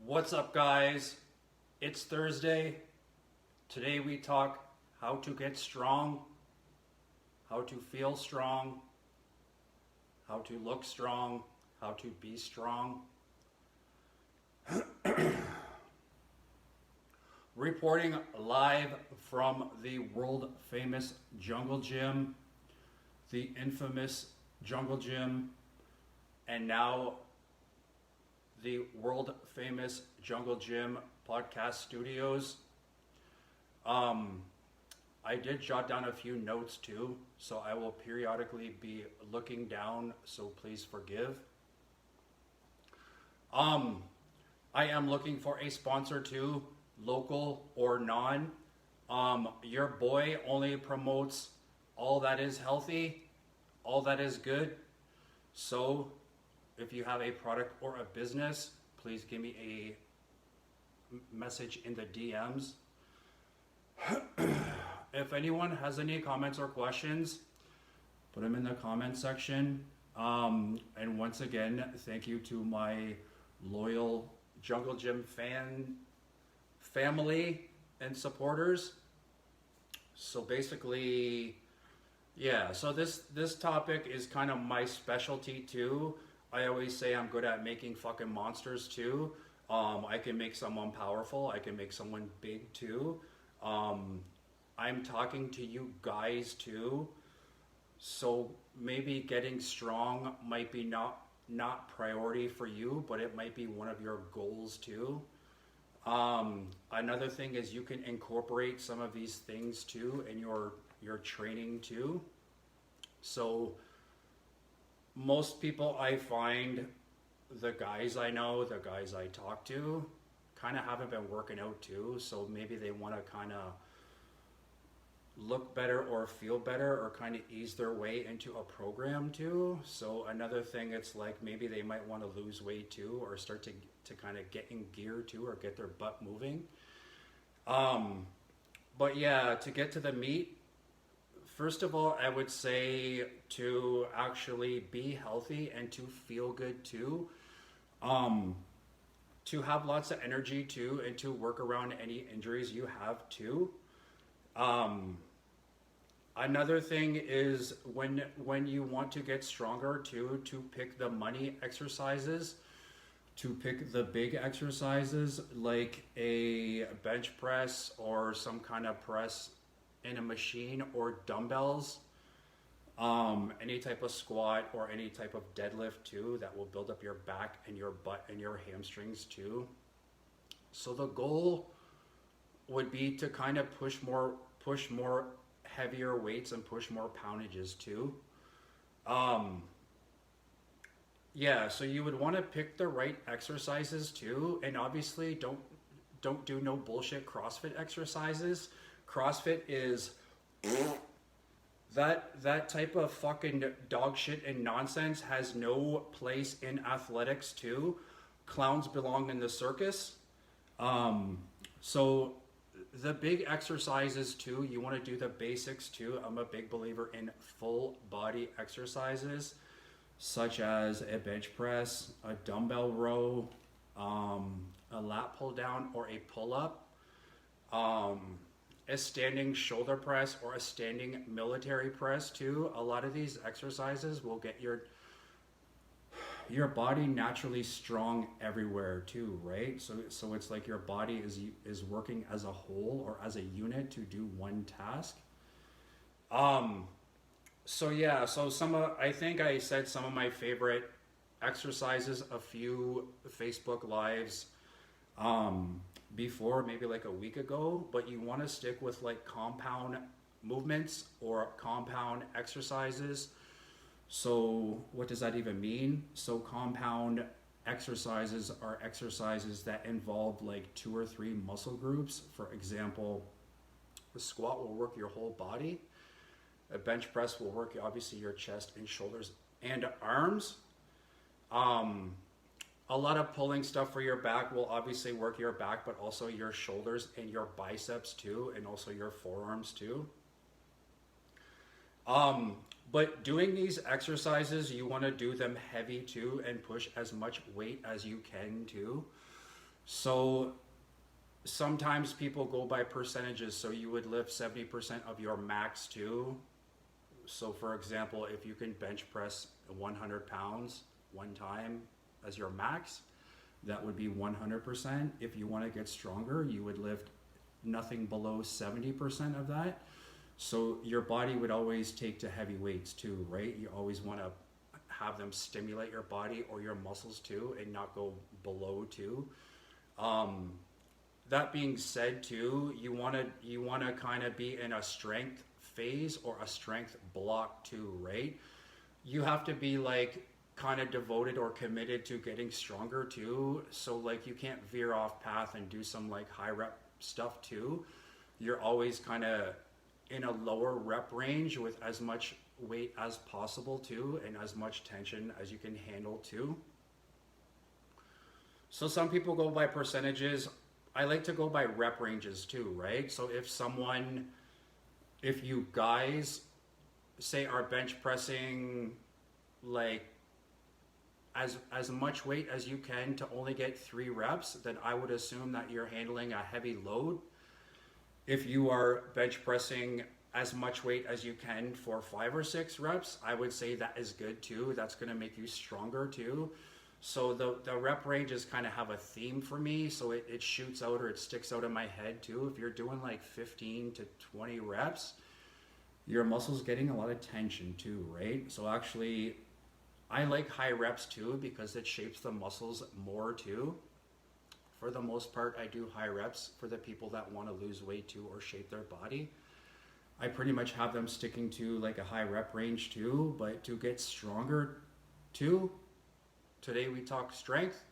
What's up, guys? It's Thursday. Today we talk how to get strong, how to feel strong, how to look strong, how to be strong. Reporting live from the world famous Jungle Gym, the infamous Jungle Gym, and now the world famous Jungle Gym podcast studios. I did jot down a few notes too, so I will periodically be looking down, so please forgive. I am looking for a sponsor too, local or non. Your boy only promotes all that is healthy, all that is good. So if you have a product or a business, please give me a message in the DMs. If anyone has any comments or questions, put them in the comment section. And once again, thank you to my loyal Jungle Gym family and supporters. So basically, yeah, so this topic is kind of my specialty too. I always say I'm good at making fucking monsters too. I can make someone powerful. I can make someone big too. I'm talking to you guys too. So maybe getting strong might be not priority for you, but it might be one of your goals too. Another thing is you can incorporate some of these things too in your training too. So most people I find, the guys I know, the guys I talk to, kind of haven't been working out too. So maybe they want to kind of look better or feel better or kind of ease their way into a program too. So another thing, it's like maybe they might want to lose weight too, or start to kind of get in gear too, or get their butt moving. But yeah, to get to the meat, first of all, I would say to actually be healthy and to feel good too. To have lots of energy too, and to work around any injuries you have too. Another thing is when you want to get stronger too, to pick the money exercises, to pick the big exercises like a bench press or some kind of press in a machine, or dumbbells, any type of squat or any type of deadlift too, that will build up your back and your butt and your hamstrings too. So the goal would be to kind of push more heavier weights and push more poundages too. Yeah, so you would want to pick the right exercises too, and obviously don't do no bullshit CrossFit exercises. CrossFit is that type of fucking dog shit and nonsense has no place in athletics too. Clowns belong in the circus. So the big exercises too, you want to do the basics too. I'm a big believer in full body exercises, such as a bench press, a dumbbell row, a lat pull down or a pull up, a standing shoulder press or a standing military press too. A lot of these exercises will get your body naturally strong everywhere too, right? So it's like your body is working as a whole or as a unit to do one task. So yeah, so I think I said some of my favorite exercises a few Facebook lives before, maybe like a week ago, but you want to stick with like compound movements or compound exercises. So what does that even mean? So compound exercises are exercises that involve like 2 or 3 muscle groups. For example, the squat will work your whole body. A bench press will work obviously your chest and shoulders and arms. A lot of pulling stuff for your back will obviously work your back, but also your shoulders and your biceps too, and also your forearms too. But doing these exercises, you want to do them heavy too, and push as much weight as you can too. So sometimes people go by percentages. So you would lift 70% of your max too. So for example, if you can bench press 100 pounds one time as your max, that would be 100%. If you want to get stronger, you would lift nothing below 70% of that. So your body would always take to heavy weights too, right? You always want to have them stimulate your body or your muscles too, and not go below too. That being said too, you want to kind of be in a strength phase or a strength block too, right? You have to be like kind of devoted or committed to getting stronger too. So like you can't veer off path and do some like high rep stuff too. You're always kind of in a lower rep range with as much weight as possible too, and as much tension as you can handle too. So some people go by percentages. I like to go by rep ranges too, right? So if you guys say are bench pressing like as much weight as you can to only get 3 reps, then I would assume that you're handling a heavy load. If you are bench pressing as much weight as you can for 5 or 6 reps, I would say that is good too. That's going to make you stronger too. So the rep ranges kind of have a theme for me, so it shoots out or it sticks out in my head too. If you're doing like 15 to 20 reps, your muscles getting a lot of tension too, right? So actually, I like high reps too because it shapes the muscles more too. For the most part, I do high reps for the people that want to lose weight too or shape their body. I pretty much have them sticking to like a high rep range too, but to get stronger too, today we talk strength.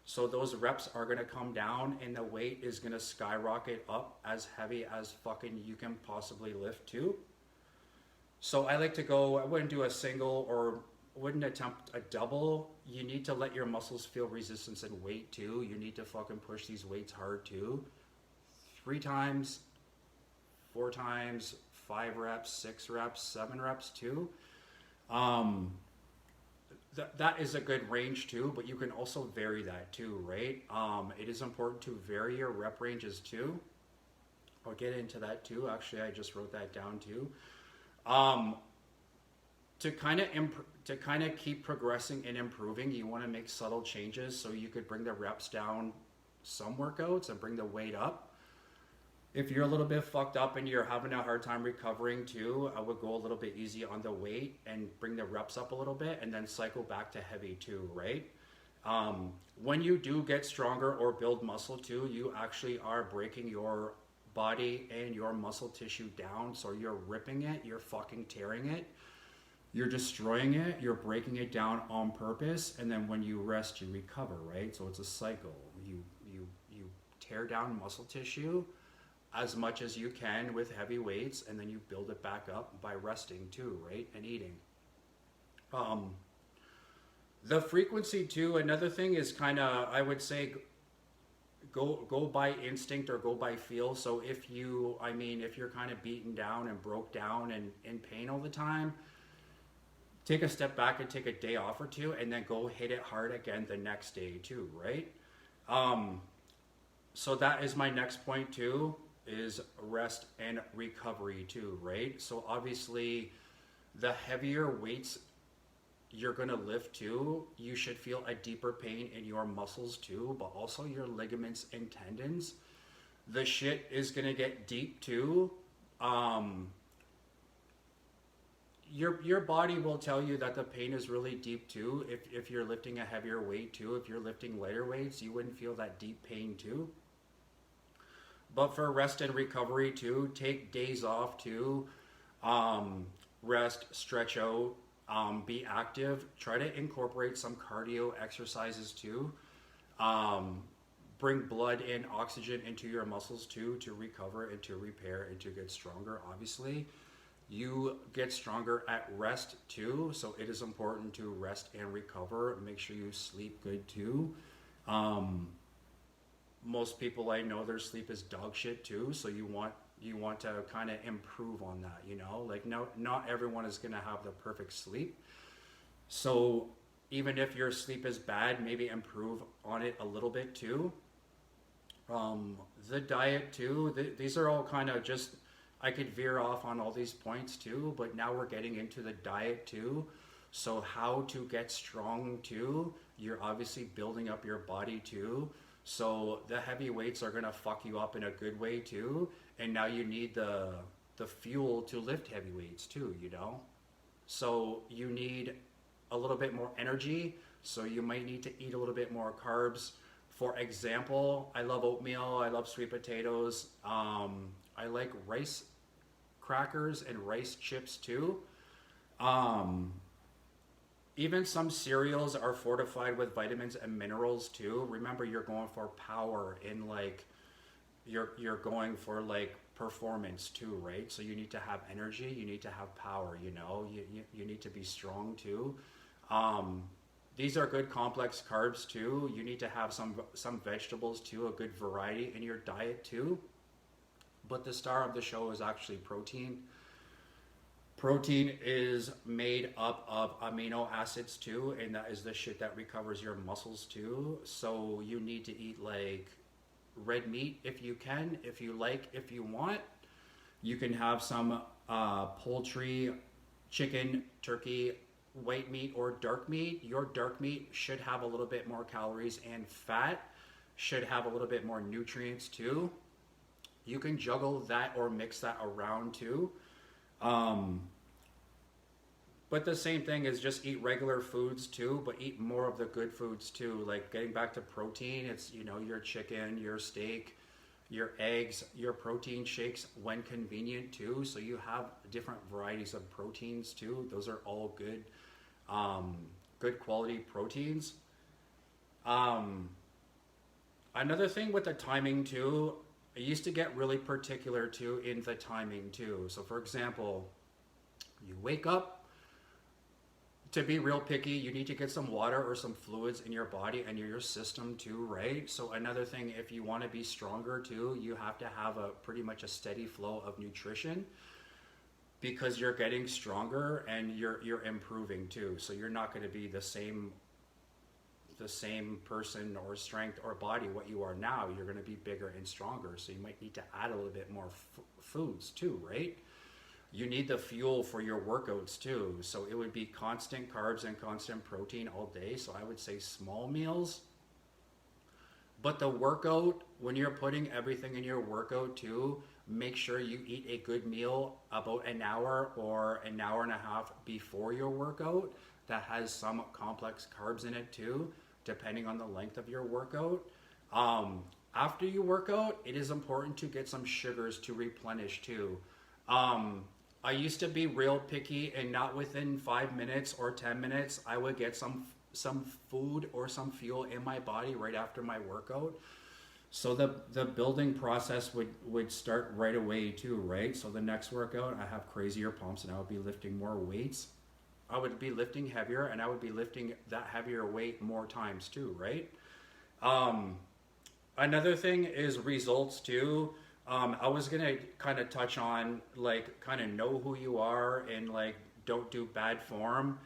So those reps are going to come down and the weight is going to skyrocket up as heavy as fucking you can possibly lift too. So I like to go, I wouldn't do a single or wouldn't attempt a double. You need to let your muscles feel resistance and weight too. You need to fucking push these weights hard too. 3 times, 4 times, 5 reps, 6 reps, 7 reps too. That is a good range too, but you can also vary that too, right? It is important to vary your rep ranges too. I'll get into that too. Actually, I just wrote that down too. To kind of keep progressing and improving, you want to make subtle changes. So you could bring the reps down some workouts and bring the weight up. If you're a little bit fucked up and you're having a hard time recovering too, I would go a little bit easy on the weight and bring the reps up a little bit and then cycle back to heavy too, right? When you do get stronger or build muscle too, you actually are breaking your body and your muscle tissue down. So you're ripping it, you're fucking tearing it, you're destroying it, you're breaking it down on purpose, and then when you rest, you recover, right? So it's a cycle. You tear down muscle tissue as much as you can with heavy weights, and then you build it back up by resting too, right? And eating. The frequency too, another thing is kind of, I would say, go by instinct or go by feel. So if you're kind of beaten down and broke down and in pain all the time, take a step back and take a day off or two, and then go hit it hard again the next day too, right? So that is my next point too, is rest and recovery too, right? So obviously the heavier weights you're going to lift too, you should feel a deeper pain in your muscles too, but also your ligaments and tendons. The shit is going to get deep too. Your body will tell you that the pain is really deep too. If you're lifting a heavier weight too, if you're lifting lighter weights, you wouldn't feel that deep pain too. But for rest and recovery too, take days off too. Rest, stretch out, be active. Try to incorporate some cardio exercises too. Bring blood and oxygen into your muscles too, to recover and to repair and to get stronger, obviously. You get stronger at rest too, so it is important to rest and recover. Make sure you sleep good too. Most people I know, their sleep is dog shit too, so you want to kind of improve on that, you know? Like, not everyone is going to have the perfect sleep. So even if your sleep is bad, maybe improve on it a little bit too. Um, the diet too. These are all kind of just. I could veer off on all these points too, but now we're getting into the diet too. So how to get strong too? You're obviously building up your body too. So the heavy weights are gonna fuck you up in a good way too. And now you need the fuel to lift heavy weights too. You know. So you need a little bit more energy. So you might need to eat a little bit more carbs. For example, I love oatmeal. I love sweet potatoes. I like rice crackers and rice chips too. Um, Even some cereals are fortified with vitamins and minerals too. Remember, you're going for power in like you're going for like performance too, right? So you need to have energy, you need to have power, you know, you need to be strong too. Um, these are good complex carbs too. You need to have some vegetables too, a good variety in your diet too. But the star of the show is actually protein. Protein is made up of amino acids too, and that is the shit that recovers your muscles too. So you need to eat like red meat if you can, if you like, if you want. You can have some poultry, chicken, turkey, white meat, or dark meat. Your dark meat should have a little bit more calories and fat, should have a little bit more nutrients too. You can juggle that or mix that around too. Um, but the same thing is just eat regular foods too, but eat more of the good foods too. Like getting back to protein, it's, you know, your chicken, your steak, your eggs, your protein shakes when convenient too. So you have different varieties of proteins too. Those are all good, good quality proteins. Um, Another thing with the timing too, I used to get really particular too in the timing too. So for example, you wake up, to be real picky, you need to get some water or some fluids in your body and your system too, right? So another thing, if you want to be stronger too, you have to have a pretty much a steady flow of nutrition because you're getting stronger and you're improving too. So you're not going to be the same person or strength or body what you are now. You're going to be bigger and stronger. So you might need to add a little bit more foods too, right? You need the fuel for your workouts too. So it would be constant carbs and constant protein all day. So I would say small meals. But the workout, when you're putting everything in your workout too, make sure you eat a good meal about an hour or an hour and a half before your workout that has some complex carbs in it too, depending on the length of your workout. After you work out, it is important to get some sugars to replenish too. I used to be real picky, and not within 5 minutes or 10 minutes, I would get some food or some fuel in my body right after my workout. So the building process would start right away too, right? So the next workout, I have crazier pumps, and I would be lifting more weights. I would be lifting heavier, and I would be lifting that heavier weight more times too, right? Another thing is results too. I was gonna kind of touch on like kind of know who you are and like don't do bad form.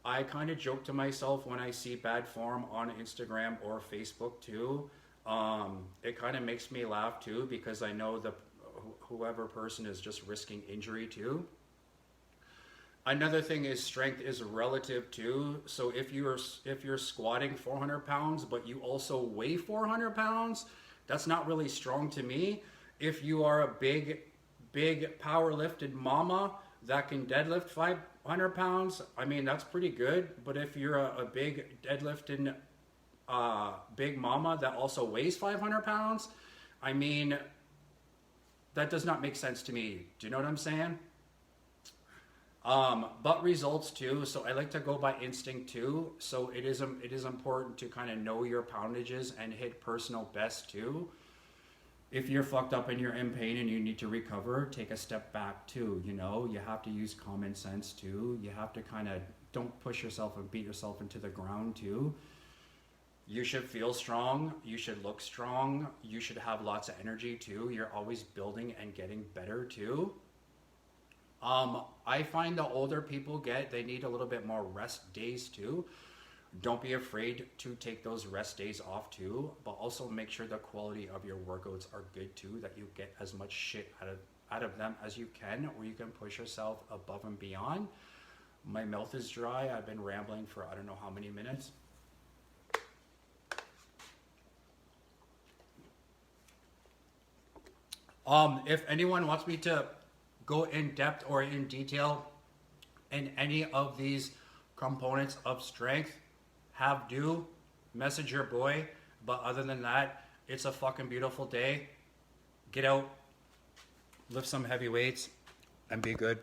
I kind of joke to myself when I see bad form on Instagram or Facebook too. It kind of makes me laugh too because I know whoever person is just risking injury too. Another thing is strength is relative too. So if you're squatting 400 pounds, but you also weigh 400 pounds, that's not really strong to me. If you are a big power lifted mama that can deadlift 500 pounds, I mean, that's pretty good. But if you're a big deadlifting big mama that also weighs 500 pounds, I mean, that does not make sense to me. Do you know what I'm saying? But results too. So I like to go by instinct too. So it is important to kind of know your poundages and hit personal best too. If you're fucked up and you're in pain and you need to recover, take a step back too. You know, you have to use common sense too. You have to kind of don't push yourself and beat yourself into the ground too. You should feel strong. You should look strong. You should have lots of energy too. You're always building and getting better too. I find the older people get, they need a little bit more rest days too. Don't be afraid to take those rest days off too, but also make sure the quality of your workouts are good too, that you get as much shit out of them as you can, or you can push yourself above and beyond. My mouth is dry. I've been rambling for I don't know how many minutes. If anyone wants me to go in depth or in detail in any of these components of strength, message your boy. But other than that, it's a fucking beautiful day. Get out, lift some heavy weights, and be good.